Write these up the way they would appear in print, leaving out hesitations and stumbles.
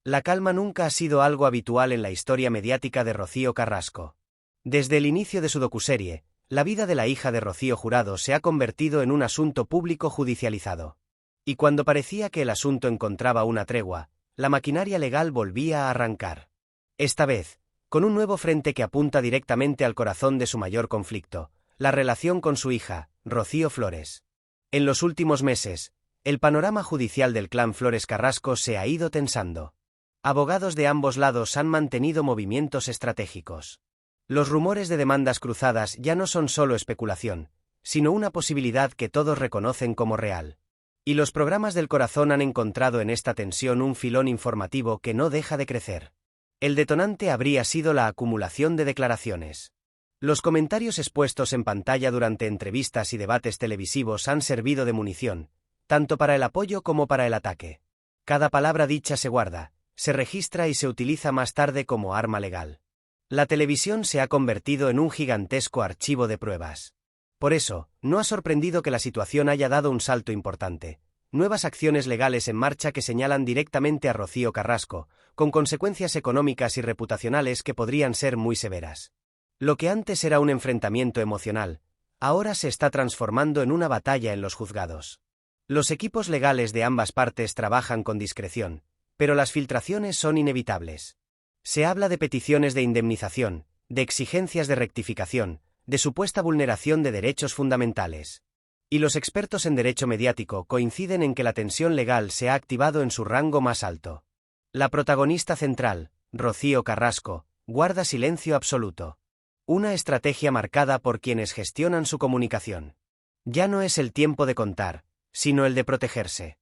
La calma nunca ha sido algo habitual en la historia mediática de Rocío Carrasco. Desde el inicio de su docuserie, la vida de la hija de Rocío Jurado se ha convertido en un asunto público judicializado. Y cuando parecía que el asunto encontraba una tregua, la maquinaria legal volvía a arrancar. Esta vez, con un nuevo frente que apunta directamente al corazón de su mayor conflicto, la relación con su hija, Rocío Flores. En los últimos meses, el panorama judicial del clan Flores Carrasco se ha ido tensando. Abogados de ambos lados han mantenido movimientos estratégicos. Los rumores de demandas cruzadas ya no son solo especulación, sino una posibilidad que todos reconocen como real. Y los programas del corazón han encontrado en esta tensión un filón informativo que no deja de crecer. El detonante habría sido la acumulación de declaraciones. Los comentarios expuestos en pantalla durante entrevistas y debates televisivos han servido de munición, tanto para el apoyo como para el ataque. Cada palabra dicha se guarda, se registra y se utiliza más tarde como arma legal. La televisión se ha convertido en un gigantesco archivo de pruebas. Por eso, no ha sorprendido que la situación haya dado un salto importante. Nuevas acciones legales en marcha que señalan directamente a Rocío Carrasco, con consecuencias económicas y reputacionales que podrían ser muy severas. Lo que antes era un enfrentamiento emocional, ahora se está transformando en una batalla en los juzgados. Los equipos legales de ambas partes trabajan con discreción, pero las filtraciones son inevitables. Se habla de peticiones de indemnización, de exigencias de rectificación, de supuesta vulneración de derechos fundamentales. Y los expertos en derecho mediático coinciden en que la tensión legal se ha activado en su rango más alto. La protagonista central, Rocío Carrasco, guarda silencio absoluto. Una estrategia marcada por quienes gestionan su comunicación. Ya no es el tiempo de contar, sino el de protegerse.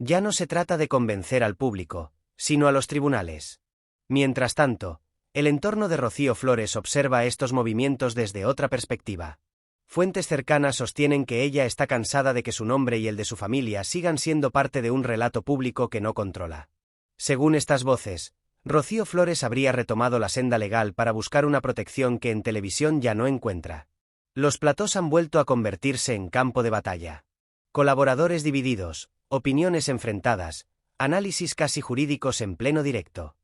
Ya no se trata de convencer al público, sino a los tribunales. Mientras tanto, el entorno de Rocío Flores observa estos movimientos desde otra perspectiva. Fuentes cercanas sostienen que ella está cansada de que su nombre y el de su familia sigan siendo parte de un relato público que no controla. Según estas voces, Rocío Flores habría retomado la senda legal para buscar una protección que en televisión ya no encuentra. Los platós han vuelto a convertirse en campo de batalla. Colaboradores divididos, opiniones enfrentadas, análisis casi jurídicos en pleno directo.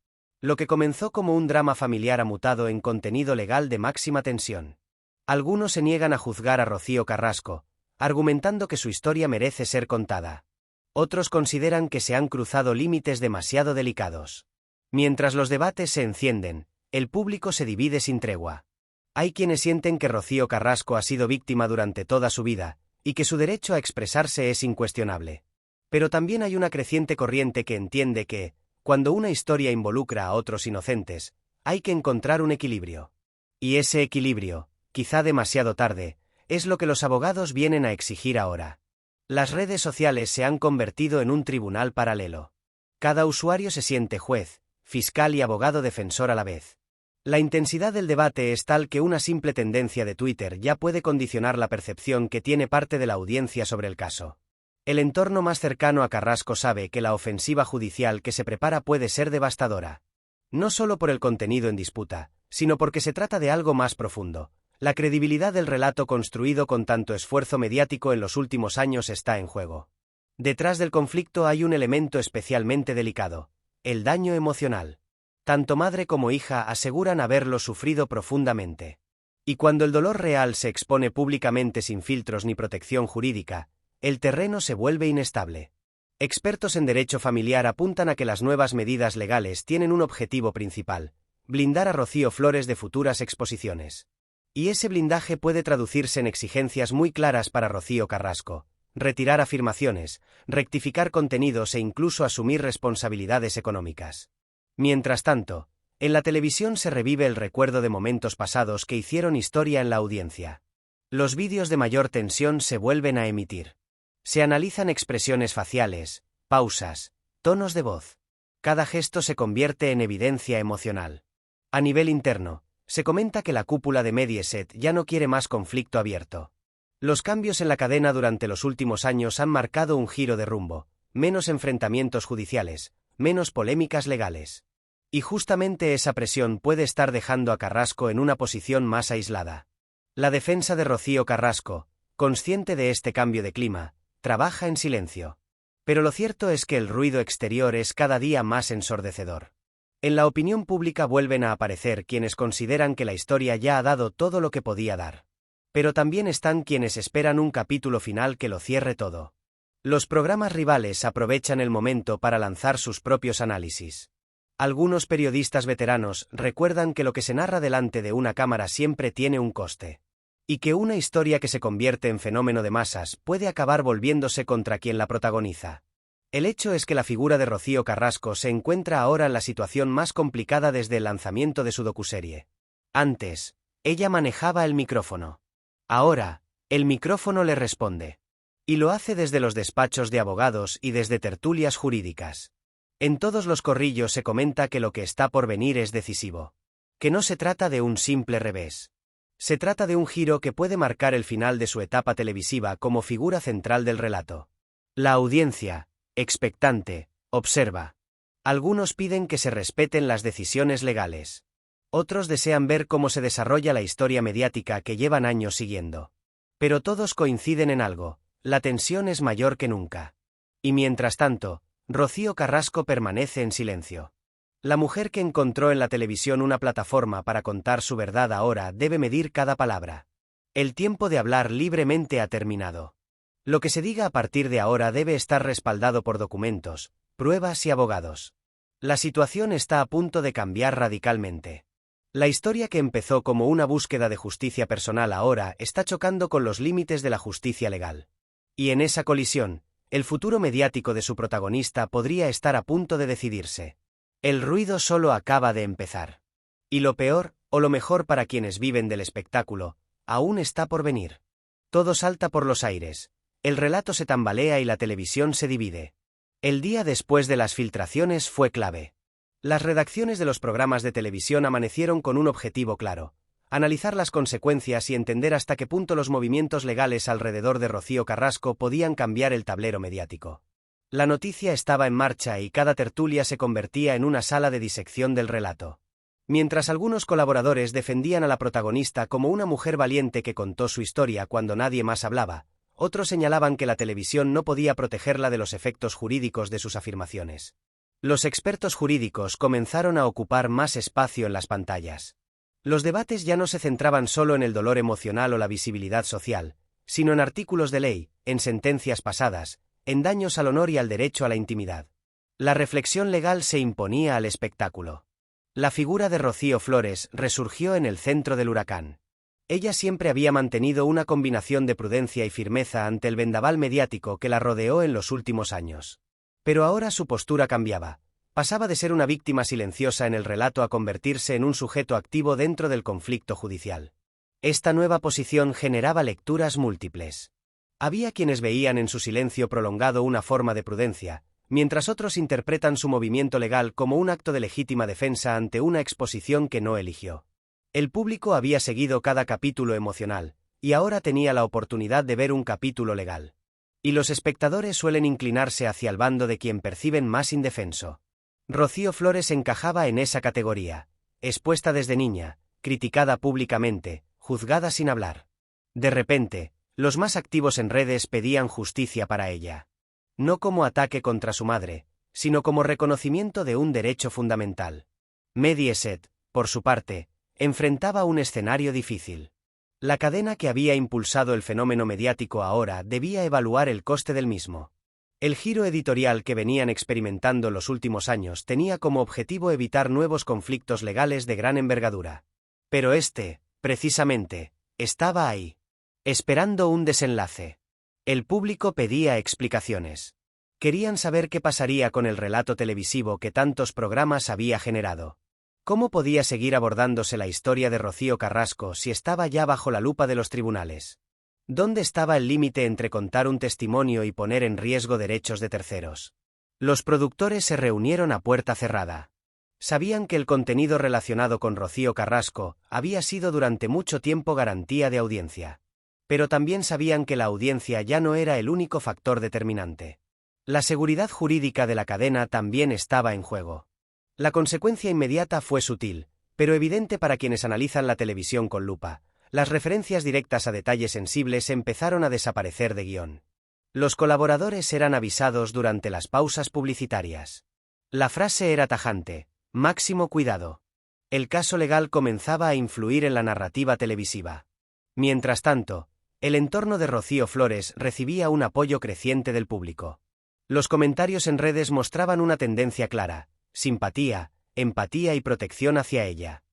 Lo que comenzó como un drama familiar ha mutado en contenido legal de máxima tensión. Algunos se niegan a juzgar a Rocío Carrasco, argumentando que su historia merece ser contada. Otros consideran que se han cruzado límites demasiado delicados. Mientras los debates se encienden, el público se divide sin tregua. Hay quienes sienten que Rocío Carrasco ha sido víctima durante toda su vida, y que su derecho a expresarse es incuestionable. Pero también hay una creciente corriente que entiende que, cuando una historia involucra a otros inocentes, hay que encontrar un equilibrio. Y ese equilibrio, quizá demasiado tarde, es lo que los abogados vienen a exigir ahora. Las redes sociales se han convertido en un tribunal paralelo. Cada usuario se siente juez, fiscal y abogado defensor a la vez. La intensidad del debate es tal que una simple tendencia de Twitter ya puede condicionar la percepción que tiene parte de la audiencia sobre el caso. El entorno más cercano a Carrasco sabe que la ofensiva judicial que se prepara puede ser devastadora. No solo por el contenido en disputa, sino porque se trata de algo más profundo. La credibilidad del relato construido con tanto esfuerzo mediático en los últimos años está en juego. Detrás del conflicto hay un elemento especialmente delicado: el daño emocional. Tanto madre como hija aseguran haberlo sufrido profundamente. Y cuando el dolor real se expone públicamente sin filtros ni protección jurídica, el terreno se vuelve inestable. Expertos en derecho familiar apuntan a que las nuevas medidas legales tienen un objetivo principal: blindar a Rocío Flores de futuras exposiciones. Y ese blindaje puede traducirse en exigencias muy claras para Rocío Carrasco: retirar afirmaciones, rectificar contenidos e incluso asumir responsabilidades económicas. Mientras tanto, en la televisión se revive el recuerdo de momentos pasados que hicieron historia en la audiencia. Los vídeos de mayor tensión se vuelven a emitir. Se analizan expresiones faciales, pausas, tonos de voz. Cada gesto se convierte en evidencia emocional. A nivel interno, se comenta que la cúpula de Mediaset ya no quiere más conflicto abierto. Los cambios en la cadena durante los últimos años han marcado un giro de rumbo: menos enfrentamientos judiciales, menos polémicas legales. Y justamente esa presión puede estar dejando a Carrasco en una posición más aislada. La defensa de Rocío Carrasco, consciente de este cambio de clima, trabaja en silencio. Pero lo cierto es que el ruido exterior es cada día más ensordecedor. En la opinión pública vuelven a aparecer quienes consideran que la historia ya ha dado todo lo que podía dar. Pero también están quienes esperan un capítulo final que lo cierre todo. Los programas rivales aprovechan el momento para lanzar sus propios análisis. Algunos periodistas veteranos recuerdan que lo que se narra delante de una cámara siempre tiene un coste. Y que una historia que se convierte en fenómeno de masas puede acabar volviéndose contra quien la protagoniza. El hecho es que la figura de Rocío Carrasco se encuentra ahora en la situación más complicada desde el lanzamiento de su docuserie. Antes, ella manejaba el micrófono. Ahora, el micrófono le responde. Y lo hace desde los despachos de abogados y desde tertulias jurídicas. En todos los corrillos se comenta que lo que está por venir es decisivo. Que no se trata de un simple revés. Se trata de un giro que puede marcar el final de su etapa televisiva como figura central del relato. La audiencia, expectante, observa. Algunos piden que se respeten las decisiones legales. Otros desean ver cómo se desarrolla la historia mediática que llevan años siguiendo. Pero todos coinciden en algo, la tensión es mayor que nunca. Y mientras tanto, Rocío Carrasco permanece en silencio. La mujer que encontró en la televisión una plataforma para contar su verdad ahora debe medir cada palabra. El tiempo de hablar libremente ha terminado. Lo que se diga a partir de ahora debe estar respaldado por documentos, pruebas y abogados. La situación está a punto de cambiar radicalmente. La historia que empezó como una búsqueda de justicia personal ahora está chocando con los límites de la justicia legal. Y en esa colisión, el futuro mediático de su protagonista podría estar a punto de decidirse. El ruido solo acaba de empezar. Y lo peor, o lo mejor para quienes viven del espectáculo, aún está por venir. Todo salta por los aires. El relato se tambalea y la televisión se divide. El día después de las filtraciones fue clave. Las redacciones de los programas de televisión amanecieron con un objetivo claro: analizar las consecuencias y entender hasta qué punto los movimientos legales alrededor de Rocío Carrasco podían cambiar el tablero mediático. La noticia estaba en marcha y cada tertulia se convertía en una sala de disección del relato. Mientras algunos colaboradores defendían a la protagonista como una mujer valiente que contó su historia cuando nadie más hablaba, otros señalaban que la televisión no podía protegerla de los efectos jurídicos de sus afirmaciones. Los expertos jurídicos comenzaron a ocupar más espacio en las pantallas. Los debates ya no se centraban solo en el dolor emocional o la visibilidad social, sino en artículos de ley, en sentencias pasadas, en daños al honor y al derecho a la intimidad. La reflexión legal se imponía al espectáculo. La figura de Rocío Flores resurgió en el centro del huracán. Ella siempre había mantenido una combinación de prudencia y firmeza ante el vendaval mediático que la rodeó en los últimos años. Pero ahora su postura cambiaba. Pasaba de ser una víctima silenciosa en el relato a convertirse en un sujeto activo dentro del conflicto judicial. Esta nueva posición generaba lecturas múltiples. Había quienes veían en su silencio prolongado una forma de prudencia, mientras otros interpretan su movimiento legal como un acto de legítima defensa ante una exposición que no eligió. El público había seguido cada capítulo emocional, y ahora tenía la oportunidad de ver un capítulo legal. Y los espectadores suelen inclinarse hacia el bando de quien perciben más indefenso. Rocío Flores encajaba en esa categoría, expuesta desde niña, criticada públicamente, juzgada sin hablar. De repente, los más activos en redes pedían justicia para ella. No como ataque contra su madre, sino como reconocimiento de un derecho fundamental. Mediaset, por su parte, enfrentaba un escenario difícil. La cadena que había impulsado el fenómeno mediático ahora debía evaluar el coste del mismo. El giro editorial que venían experimentando los últimos años tenía como objetivo evitar nuevos conflictos legales de gran envergadura. Pero precisamente, estaba ahí, esperando un desenlace. El público pedía explicaciones. Querían saber qué pasaría con el relato televisivo que tantos programas había generado. ¿Cómo podía seguir abordándose la historia de Rocío Carrasco si estaba ya bajo la lupa de los tribunales? ¿Dónde estaba el límite entre contar un testimonio y poner en riesgo derechos de terceros? Los productores se reunieron a puerta cerrada. Sabían que el contenido relacionado con Rocío Carrasco había sido durante mucho tiempo garantía de audiencia. Pero también sabían que la audiencia ya no era el único factor determinante. La seguridad jurídica de la cadena también estaba en juego. La consecuencia inmediata fue sutil, pero evidente para quienes analizan la televisión con lupa. Las referencias directas a detalles sensibles empezaron a desaparecer de guión. Los colaboradores eran avisados durante las pausas publicitarias. La frase era tajante: máximo cuidado. El caso legal comenzaba a influir en la narrativa televisiva. Mientras tanto, el entorno de Rocío Flores recibía un apoyo creciente del público. Los comentarios en redes mostraban una tendencia clara: simpatía, empatía y protección hacia ella.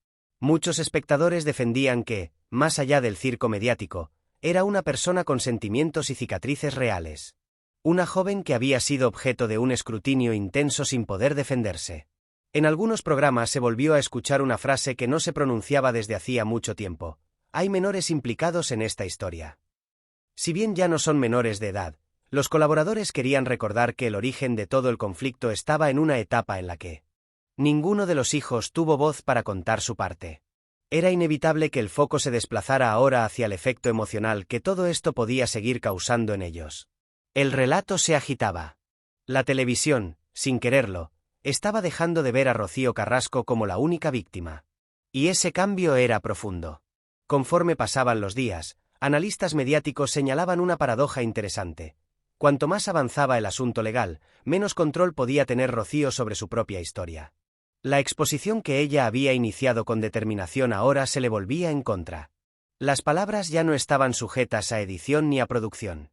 Muchos espectadores defendían que, más allá del circo mediático, era una persona con sentimientos y cicatrices reales. Una joven que había sido objeto de un escrutinio intenso sin poder defenderse. En algunos programas se volvió a escuchar una frase que no se pronunciaba desde hacía mucho tiempo: hay menores implicados en esta historia. Si bien ya no son menores de edad, los colaboradores querían recordar que el origen de todo el conflicto estaba en una etapa en la que ninguno de los hijos tuvo voz para contar su parte. Era inevitable que el foco se desplazara ahora hacia el efecto emocional que todo esto podía seguir causando en ellos. El relato se agitaba. La televisión, sin quererlo, estaba dejando de ver a Rocío Carrasco como la única víctima. Y ese cambio era profundo. Conforme pasaban los días, analistas mediáticos señalaban una paradoja interesante. Cuanto más avanzaba el asunto legal, menos control podía tener Rocío sobre su propia historia. La exposición que ella había iniciado con determinación ahora se le volvía en contra. Las palabras ya no estaban sujetas a edición ni a producción.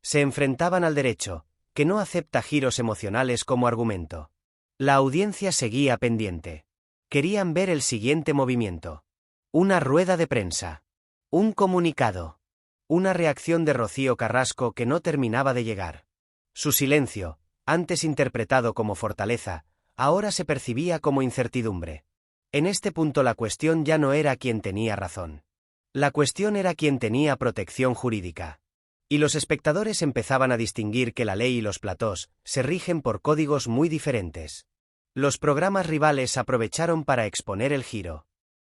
Se enfrentaban al derecho, que no acepta giros emocionales como argumento. La audiencia seguía pendiente. Querían ver el siguiente movimiento. Una rueda de prensa. Un comunicado. Una reacción de Rocío Carrasco que no terminaba de llegar. Su silencio, antes interpretado como fortaleza, ahora se percibía como incertidumbre. En este punto la cuestión ya no era quién tenía razón. La cuestión era quién tenía protección jurídica. Y los espectadores empezaban a distinguir que la ley y los platós se rigen por códigos muy diferentes. Los programas rivales aprovecharon para exponer el giro.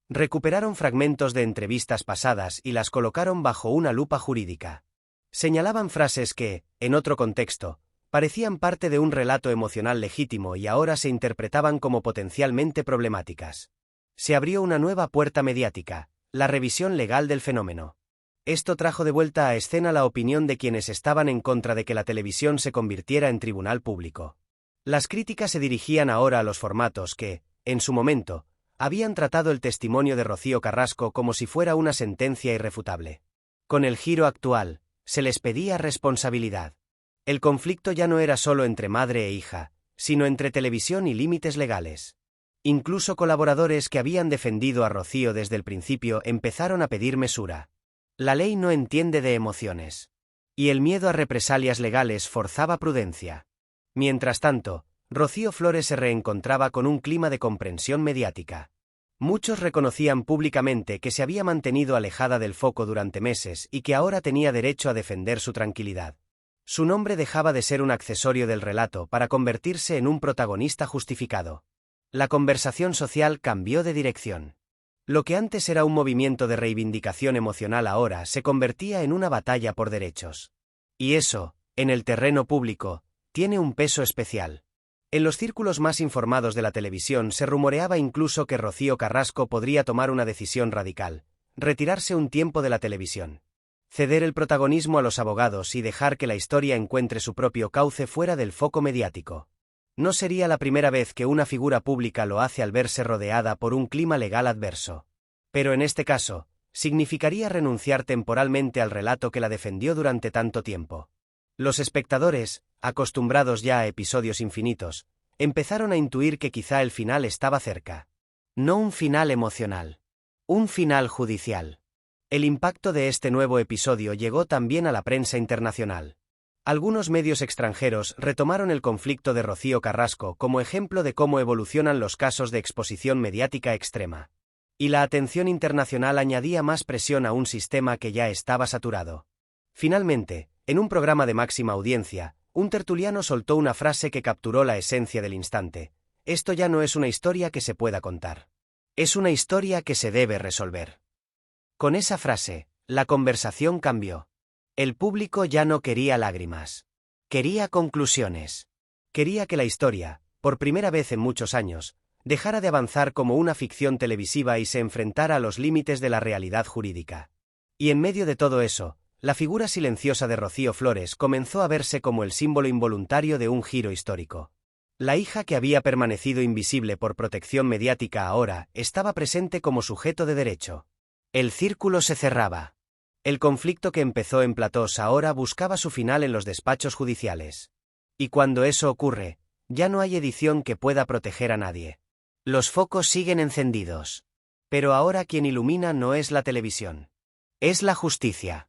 Recuperaron fragmentos de entrevistas pasadas y las colocaron bajo una lupa jurídica. Señalaban frases que, en otro contexto, parecían parte de un relato emocional legítimo y ahora se interpretaban como potencialmente problemáticas. Se abrió una nueva puerta mediática: la revisión legal del fenómeno. Esto trajo de vuelta a escena la opinión de quienes estaban en contra de que la televisión se convirtiera en tribunal público. Las críticas se dirigían ahora a los formatos que, en su momento, habían tratado el testimonio de Rocío Carrasco como si fuera una sentencia irrefutable. Con el giro actual, se les pedía responsabilidad. El conflicto ya no era solo entre madre e hija, sino entre televisión y límites legales. Incluso colaboradores que habían defendido a Rocío desde el principio empezaron a pedir mesura. La ley no entiende de emociones. Y el miedo a represalias legales forzaba prudencia. Mientras tanto, Rocío Flores se reencontraba con un clima de comprensión mediática. Muchos reconocían públicamente que se había mantenido alejada del foco durante meses y que ahora tenía derecho a defender su tranquilidad. Su nombre dejaba de ser un accesorio del relato para convertirse en un protagonista justificado. La conversación social cambió de dirección. Lo que antes era un movimiento de reivindicación emocional ahora se convertía en una batalla por derechos. Y eso, en el terreno público, tiene un peso especial. En los círculos más informados de la televisión se rumoreaba incluso que Rocío Carrasco podría tomar una decisión radical: retirarse un tiempo de la televisión. Ceder el protagonismo a los abogados y dejar que la historia encuentre su propio cauce fuera del foco mediático. No sería la primera vez que una figura pública lo hace al verse rodeada por un clima legal adverso. Pero en este caso, significaría renunciar temporalmente al relato que la defendió durante tanto tiempo. Los espectadores, acostumbrados ya a episodios infinitos, empezaron a intuir que quizá el final estaba cerca. No un final emocional. Un final judicial. El impacto de este nuevo episodio llegó también a la prensa internacional. Algunos medios extranjeros retomaron el conflicto de Rocío Carrasco como ejemplo de cómo evolucionan los casos de exposición mediática extrema. Y la atención internacional añadía más presión a un sistema que ya estaba saturado. Finalmente, en un programa de máxima audiencia, un tertuliano soltó una frase que capturó la esencia del instante: esto ya no es una historia que se pueda contar. Es una historia que se debe resolver. Con esa frase, la conversación cambió. El público ya no quería lágrimas. Quería conclusiones. Quería que la historia, por primera vez en muchos años, dejara de avanzar como una ficción televisiva y se enfrentara a los límites de la realidad jurídica. Y en medio de todo eso, la figura silenciosa de Rocío Flores comenzó a verse como el símbolo involuntario de un giro histórico. La hija que había permanecido invisible por protección mediática ahora estaba presente como sujeto de derecho. El círculo se cerraba. El conflicto que empezó en Platós ahora buscaba su final en los despachos judiciales. Y cuando eso ocurre, ya no hay edición que pueda proteger a nadie. Los focos siguen encendidos. Pero ahora quien ilumina no es la televisión. Es la justicia.